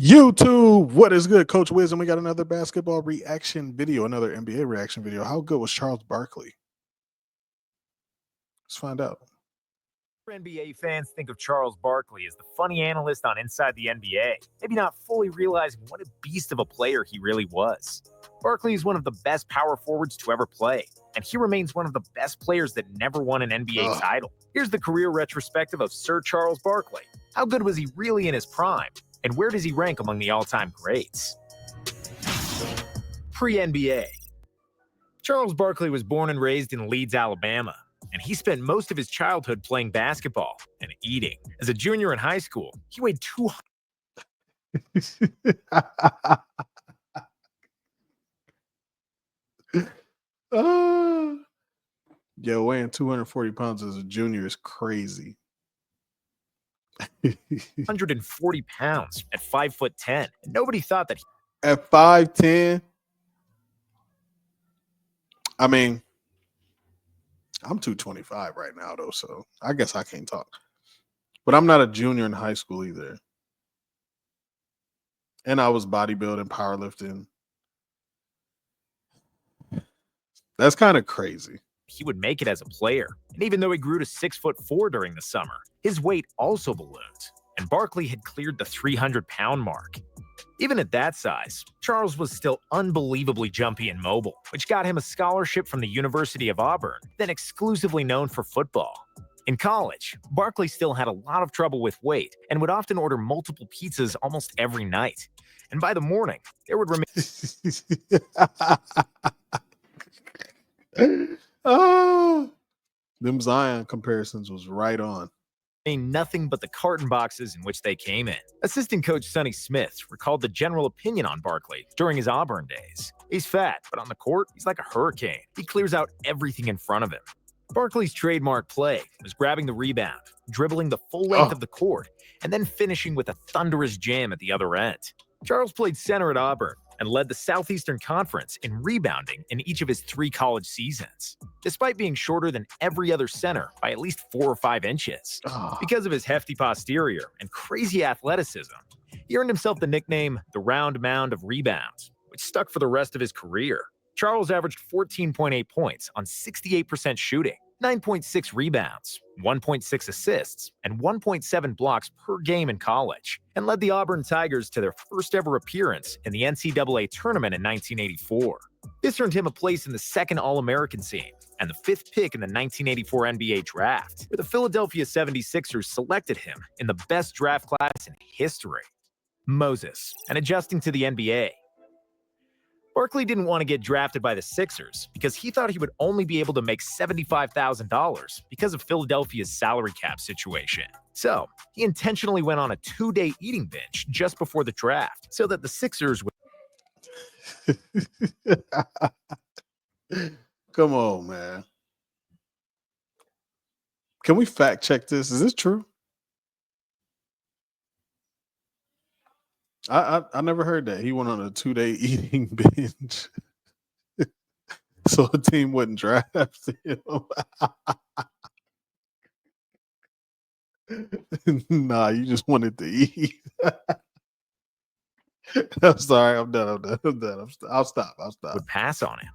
YouTube, what is good? Coach Wiz, and we got another basketball reaction video, another NBA reaction video. How good was Charles Barkley? Let's find out. NBA fans think of Charles Barkley as the funny analyst on Inside the NBA, maybe not fully realizing what a beast of a player he really was. Barkley is one of the best power forwards to ever play, and he remains one of the best players that never won an NBA title. Here's the career retrospective of Sir Charles Barkley. How good was he really in his prime? And where does he rank among the all-time greats? Pre-NBA. Charles Barkley was born and raised in Leeds, Alabama, and he spent most of his childhood playing basketball and eating. As a junior in high school, he weighed 200. Yo, weighing 240 pounds as a junior is crazy. 140 pounds at 5'10". Nobody thought that at 5'10". I mean, I'm 225 right now, though, so I guess I can't talk. But I'm not a junior in high school either. And I was bodybuilding, powerlifting. That's kind of crazy. He would make it as a player. And even though he grew to 6'4" during the summer, his weight also ballooned. And Barkley had cleared the 300-pound mark. Even at that size, Charles was still unbelievably jumpy and mobile, which got him a scholarship from the University of Auburn, then exclusively known for football. In college, Barkley still had a lot of trouble with weight and would often order multiple pizzas almost every night. And by the morning, there would remain them Zion comparisons was right on. Nothing but the carton boxes in which they came in. Assistant coach Sonny Smith recalled the general opinion on Barkley during his Auburn days. He's fat, but on the court, he's like a hurricane. He clears out everything in front of him. Barkley's trademark play was grabbing the rebound, dribbling the full length of the court, and then finishing with a thunderous jam at the other end. Charles played center at Auburn and led the Southeastern Conference in rebounding in each of his 3 college seasons, despite being shorter than every other center by at least 4 or 5 inches. Because of his hefty posterior and crazy athleticism, he earned himself the nickname the round mound of rebounds, which stuck for the rest of his career. Charles averaged 14.8 points on 68% shooting, 9.6 rebounds, 1.6 assists, and 1.7 blocks per game in college, and led the Auburn Tigers to their first ever appearance in the NCAA tournament in 1984. This earned him a place in the 2nd All-American team and the 5th pick in the 1984 NBA draft, where the Philadelphia 76ers selected him in the best draft class in history. Moses, and adjusting to the NBA. Barkley didn't want to get drafted by the Sixers because he thought he would only be able to make $75,000 because of Philadelphia's salary cap situation. So, he intentionally went on a 2-day eating binge just before the draft so that the Sixers would... Come on, man. Can we fact check this? Is this true? I never heard that. He went on a 2-day eating binge so a team wouldn't draft him. Nah, you just wanted to eat. I'm sorry. I'm done. I'll stop. Would pass on him,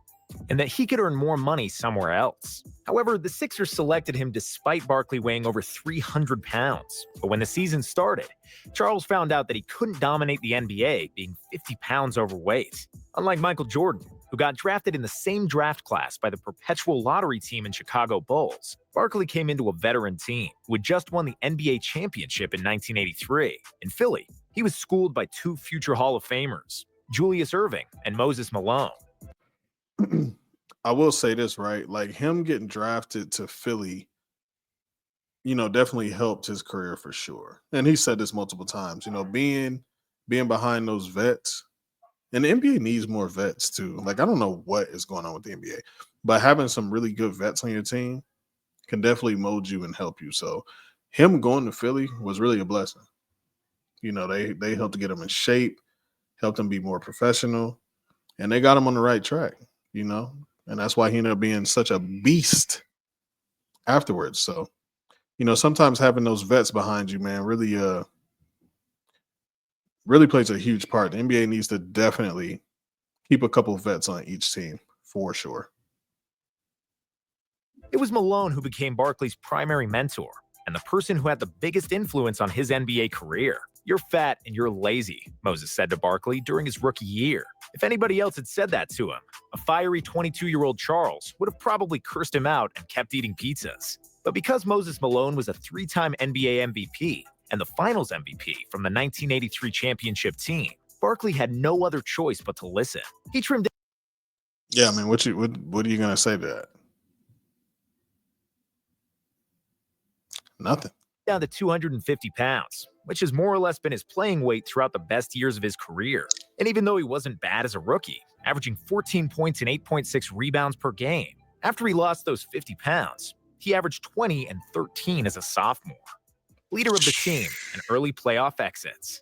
and that he could earn more money somewhere else. However, the Sixers selected him despite Barkley weighing over 300 pounds. But when the season started, Charles found out that he couldn't dominate the NBA being 50 pounds overweight. Unlike Michael Jordan, who got drafted in the same draft class by the perpetual lottery team in Chicago Bulls, Barkley came into a veteran team who had just won the NBA championship in 1983. In Philly, he was schooled by 2 future Hall of Famers, Julius Erving and Moses Malone. I will say this, right? Like, him getting drafted to Philly, definitely helped his career for sure. And he said this multiple times, being behind those vets. And the NBA needs more vets too. Like, I don't know what is going on with the NBA, but having some really good vets on your team can definitely mold you and help you. So him going to Philly was really a blessing. They helped to get him in shape, helped him be more professional, and they got him on the right track, and that's why he ended up being such a beast afterwards. So, sometimes having those vets behind you, man, really really plays a huge part. The NBA needs to definitely keep a couple of vets on each team for sure. It was Malone who became Barkley's primary mentor and the person who had the biggest influence on his NBA career. "You're fat and you're lazy," Moses said to Barkley during his rookie year. If anybody else had said that to him, a fiery 22-year-old Charles would have probably cursed him out and kept eating pizzas. But because Moses Malone was a 3-time NBA MVP and the Finals MVP from the 1983 championship team, Barkley had no other choice but to listen. He trimmed Yeah, I mean, what are you gonna say to that? Nothing. down to 250 pounds, which has more or less been his playing weight throughout the best years of his career. And even though he wasn't bad as a rookie, averaging 14 points and 8.6 rebounds per game, after he lost those 50 pounds, he averaged 20 and 13 as a sophomore. Leader of the team and early playoff exits.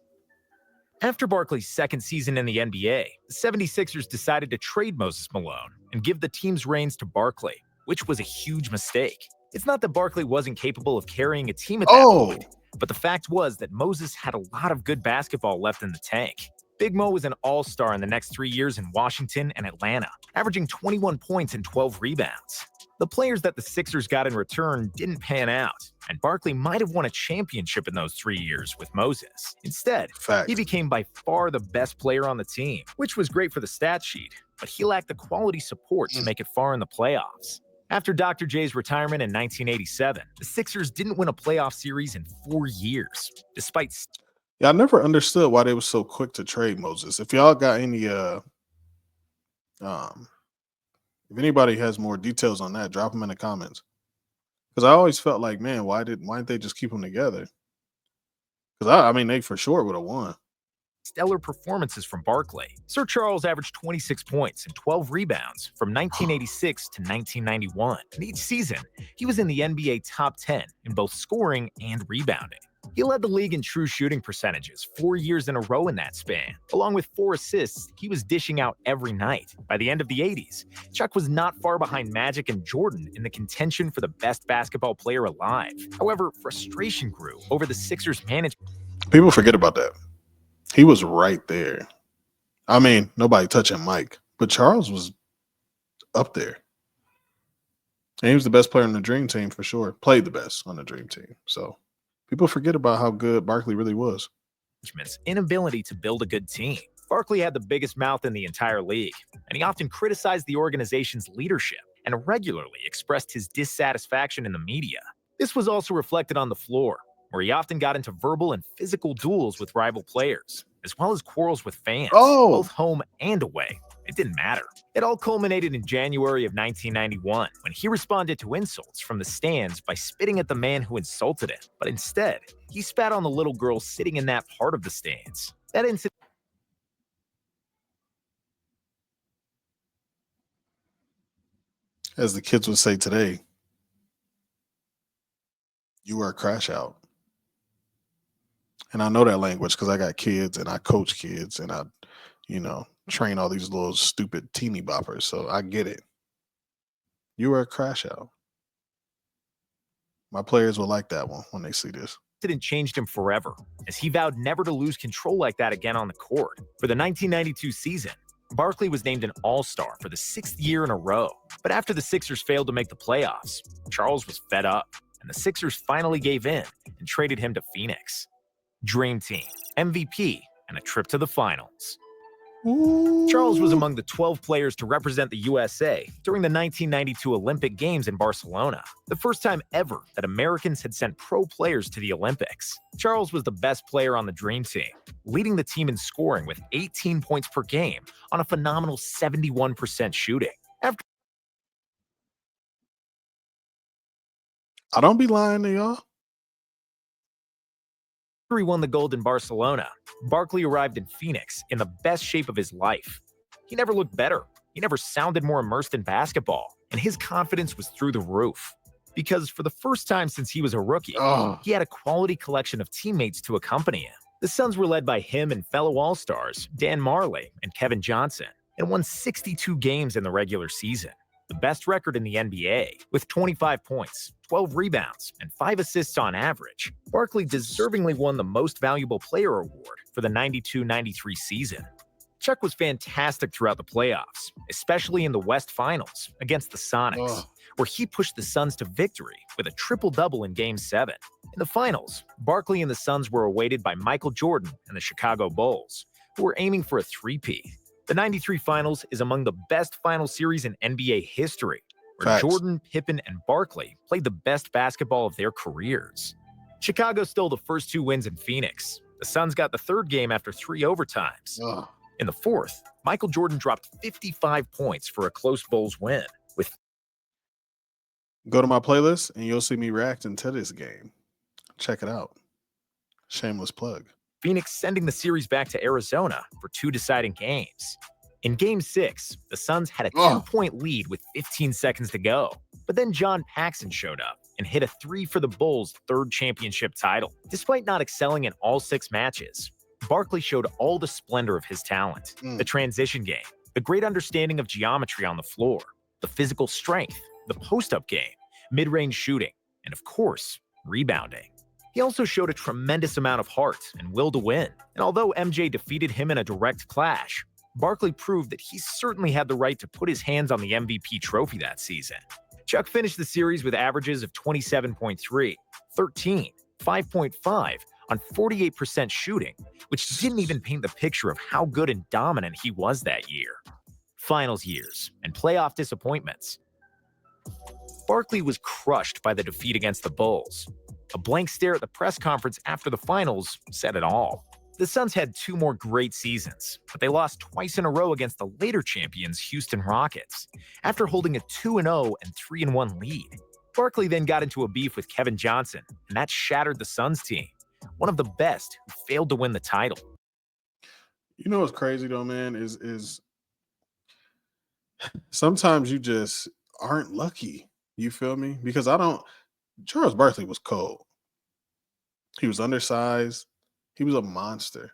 After Barkley's second season in the NBA, the 76ers decided to trade Moses Malone and give the team's reins to Barkley, which was a huge mistake. It's not that Barkley wasn't capable of carrying a team at that point, but the fact was that Moses had a lot of good basketball left in the tank. Big Mo was an all-star in the next 3 years in Washington and Atlanta, averaging 21 points and 12 rebounds. The players that the Sixers got in return didn't pan out, and Barkley might have won a championship in those 3 years with Moses. Instead, he became by far the best player on the team, which was great for the stat sheet, but he lacked the quality support to make it far in the playoffs. After Dr. J's retirement in 1987, the Sixers didn't win a playoff series in 4 years, despite... Yeah, I never understood why they were so quick to trade Moses. If y'all got any if anybody has more details on that, drop them in the comments. Because I always felt like, man, why didn't they just keep them together? Because I mean, they for sure would have won. Stellar performances from Barkley. Sir Charles averaged 26 points and 12 rebounds from 1986 to 1991. And each season, he was in the NBA top 10 in both scoring and rebounding. He led the league in true shooting percentages 4 years in a row in that span. Along with 4 assists, he was dishing out every night. By the end of the 80s, Chuck was not far behind Magic and Jordan in the contention for the best basketball player alive. However, frustration grew over the Sixers' management. People forget about that. He was right there. I mean, nobody touching Mike, but Charles was up there. And he was the best player on the Dream Team for sure. Played the best on the Dream Team. So people forget about how good Barkley really was. Management's inability to build a good team. Barkley had the biggest mouth in the entire league, and he often criticized the organization's leadership and regularly expressed his dissatisfaction in the media. This was also reflected on the floor, where he often got into verbal and physical duels with rival players, as well as quarrels with fans, both home and away. It didn't matter. It all culminated in January of 1991, when he responded to insults from the stands by spitting at the man who insulted him. But instead, he spat on the little girl sitting in that part of the stands. That incident... As the kids would say today, you were a crash out. And I know that language because I got kids and I coach kids and I, train all these little stupid teeny boppers. So I get it. You were a crash out. My players will like that one when they see this. Incident changed him forever, as he vowed never to lose control like that again on the court. For the 1992 season, Barkley was named an All-Star for the 6th year in a row. But after the Sixers failed to make the playoffs, Charles was fed up, and the Sixers finally gave in and traded him to Phoenix. Dream Team, MVP, and a trip to the finals. Ooh. Charles was among the 12 players to represent the USA during the 1992 Olympic Games in Barcelona, the first time ever that Americans had sent pro players to the Olympics. Charles was the best player on the Dream Team, leading the team in scoring with 18 points per game on a phenomenal 71% shooting. I don't be lying to y'all. After he won the gold in Barcelona, Barkley arrived in Phoenix in the best shape of his life. He never looked better. He never sounded more immersed in basketball, and his confidence was through the roof. Because for the first time since he was a rookie, he had a quality collection of teammates to accompany him. The Suns were led by him and fellow All-Stars Dan Marley and Kevin Johnson, and won 62 games in the regular season. the best record in the NBA, with 25 points, 12 rebounds, and 5 assists on average. Barkley deservingly won the Most Valuable Player award for the 92-93 season. Chuck was fantastic throughout the playoffs, especially in the West Finals against the Sonics, where he pushed the Suns to victory with a triple-double in Game 7. In the finals, Barkley and the Suns were awaited by Michael Jordan and the Chicago Bulls, who were aiming for a three-peat. The 93 Finals is among the best final series in NBA history, where Facts. Jordan, Pippen, and Barkley played the best basketball of their careers. Chicago stole the first 2 wins in Phoenix. The Suns got the third game after 3 overtimes. In the fourth, Michael Jordan dropped 55 points for a close Bulls win. Go to my playlist and you'll see me reacting to this game. Check it out. Shameless plug. Phoenix sending the series back to Arizona for 2 deciding games. In Game 6, the Suns had a 2-point lead with 15 seconds to go. But then John Paxson showed up and hit a 3 for the Bulls' 3rd championship title. Despite not excelling in all 6 matches, Barkley showed all the splendor of his talent. The transition game, the great understanding of geometry on the floor, the physical strength, the post-up game, mid-range shooting, and of course, rebounding. He also showed a tremendous amount of heart and will to win. And although MJ defeated him in a direct clash, Barkley proved that he certainly had the right to put his hands on the MVP trophy that season. Chuck finished the series with averages of 27.3, 13, 5.5 on 48% shooting, which didn't even paint the picture of how good and dominant he was that year. Finals years and playoff disappointments. Barkley was crushed by the defeat against the Bulls. A blank stare at the press conference after the finals said it all. The Suns had 2 more great seasons, but they lost twice in a row against the later champions Houston Rockets, after holding a 2-0 and 3-1 lead. Barkley then got into a beef with Kevin Johnson, and that shattered the Suns team, one of the best who failed to win the title. You know what's crazy though, man, is sometimes you just aren't lucky. You feel me? Because Charles Barkley was cold. He was undersized. He was a monster.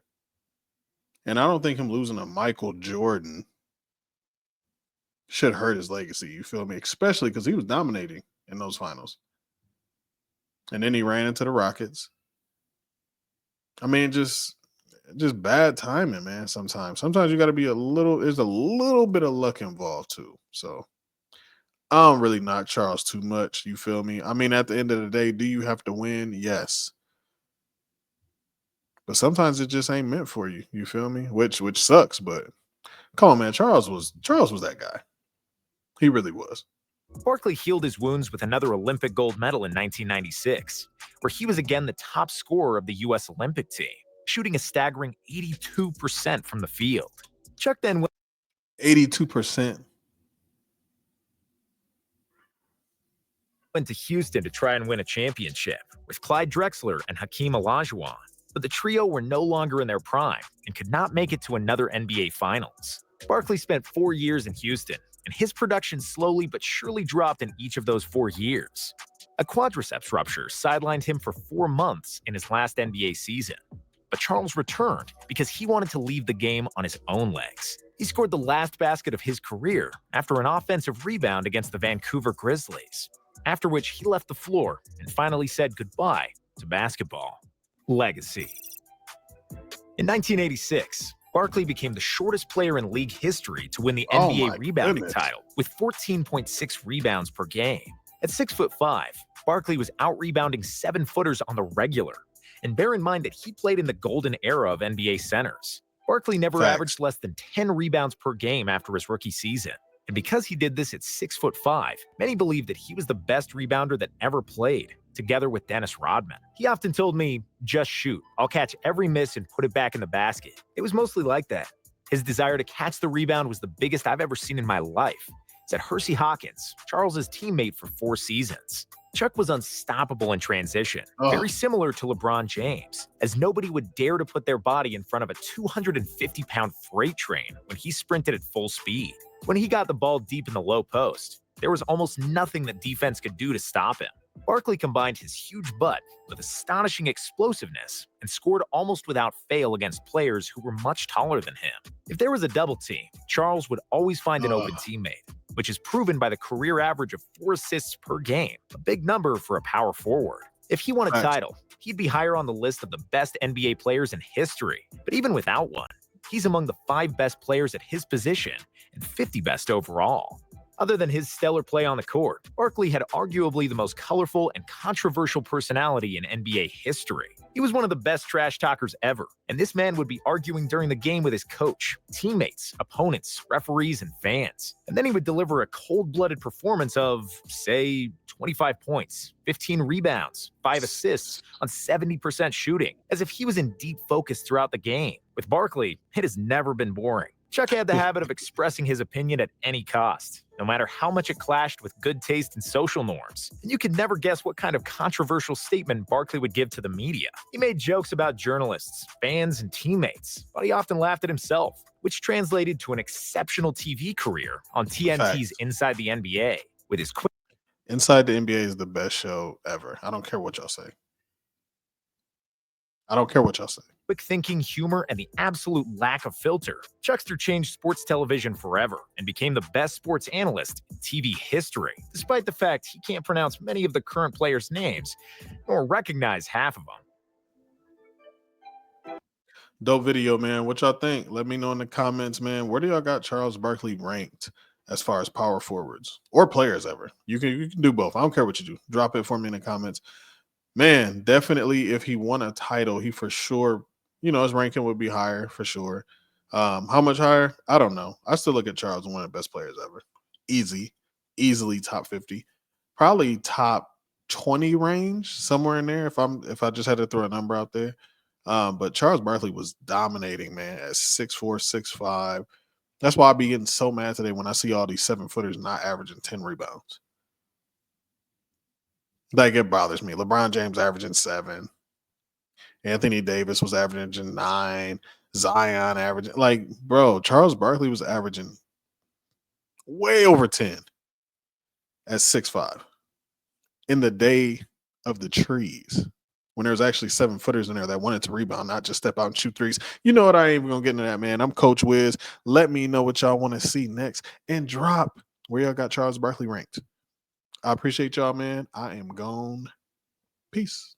And I don't think him losing to Michael Jordan should hurt his legacy. You feel me? Especially because he was dominating in those finals. And then he ran into the Rockets. I mean, just bad timing, man, sometimes. Sometimes you got to be there's a little bit of luck involved too. So I don't really knock Charles too much. You feel me? I mean, at the end of the day, do you have to win? Yes. But sometimes it just ain't meant for you. You feel me? Which sucks, but come on, man. Charles was that guy. He really was. Barkley healed his wounds with another Olympic gold medal in 1996, where he was again the top scorer of the U.S. Olympic team, shooting a staggering 82% from the field. Chuck then went 82%. Went to Houston to try and win a championship with Clyde Drexler and Hakeem Olajuwon, but the trio were no longer in their prime and could not make it to another NBA Finals. Barkley spent 4 years in Houston, and his production slowly but surely dropped in each of those 4 years. A quadriceps rupture sidelined him for 4 months in his last NBA season, but Charles returned because he wanted to leave the game on his own legs. He scored the last basket of his career after an offensive rebound against the Vancouver Grizzlies, after which he left the floor and finally said goodbye to basketball. Legacy. In 1986, Barkley became the shortest player in league history to win the NBA rebounding title with 14.6 rebounds per game. At 6'5", Barkley was out-rebounding 7-footers on the regular. And bear in mind that he played in the golden era of NBA centers. Barkley never averaged less than 10 rebounds per game after his rookie season. And because he did this at 6'5", many believe that he was the best rebounder that ever played, together with Dennis Rodman. He often told me, "Just shoot. I'll catch every miss and put it back in the basket." It was mostly like that. His desire to catch the rebound was the biggest I've ever seen in my life, said Hersey Hawkins, Charles's teammate for 4 seasons. Chuck was unstoppable in transition, very similar to LeBron James, as nobody would dare to put their body in front of a 250-pound freight train when he sprinted at full speed. When he got the ball deep in the low post, there was almost nothing that defense could do to stop him. Barkley combined his huge butt with astonishing explosiveness and scored almost without fail against players who were much taller than him. If there was a double team, Charles would always find an open teammate. which is proven by the career average of 4 assists per game, a big number for a power forward. If he won a Facts. title, he'd be higher on the list of the best NBA players in history. But even without one, he's among the 5 best players at his position and 50 best overall. Other than his stellar play on the court, Barkley had arguably the most colorful and controversial personality in NBA history. He was one of the best trash talkers ever, and this man would be arguing during the game with his coach, teammates, opponents, referees, and fans. And then he would deliver a cold-blooded performance of, say, 25 points, 15 rebounds, 5 assists on 70% shooting, as if he was in deep focus throughout the game. With Barkley, it has never been boring. Chuck had the habit of expressing his opinion at any cost, no matter how much it clashed with good taste and social norms. And you could never guess what kind of controversial statement Barkley would give to the media. He made jokes about journalists, fans, and teammates, but he often laughed at himself, which translated to an exceptional TV career on TNT's Facts. Inside the NBA, with his quick Inside the NBA is the best show ever. I don't care what y'all say. I don't care what y'all say. thinking, humor, and the absolute lack of filter. Chuckster changed sports television forever and became the best sports analyst in TV history, despite the fact he can't pronounce many of the current players' names, nor recognize half of them. Dope video, man. What y'all think? Let me know in the comments, man. Where do y'all got Charles Barkley ranked as far as power forwards or players ever? You can do both. I don't care what you do. Drop it for me in the comments. Man, definitely if he won a title, he for sure, his ranking would be higher for sure. How much higher? I don't know. I still look at Charles as one of the best players ever. Easily top 50. Probably top 20 range, somewhere in there if I just had to throw a number out there. But Charles Barkley was dominating, man, at 6'4", 6'5". That's why I be getting so mad today when I see all these 7-footers not averaging 10 rebounds. Like, it bothers me. LeBron James averaging 7. Anthony Davis was averaging 9. Zion averaging, like, bro, Charles Barkley was averaging way over 10 at 6'5" in the day of the trees when there was actually 7-footers in there that wanted to rebound, not just step out and shoot threes. You know what? I ain't even gonna get into that, man. I'm Coach Wiz. Let me know what y'all want to see next and drop where y'all got Charles Barkley ranked. I appreciate y'all, man. I am gone. Peace.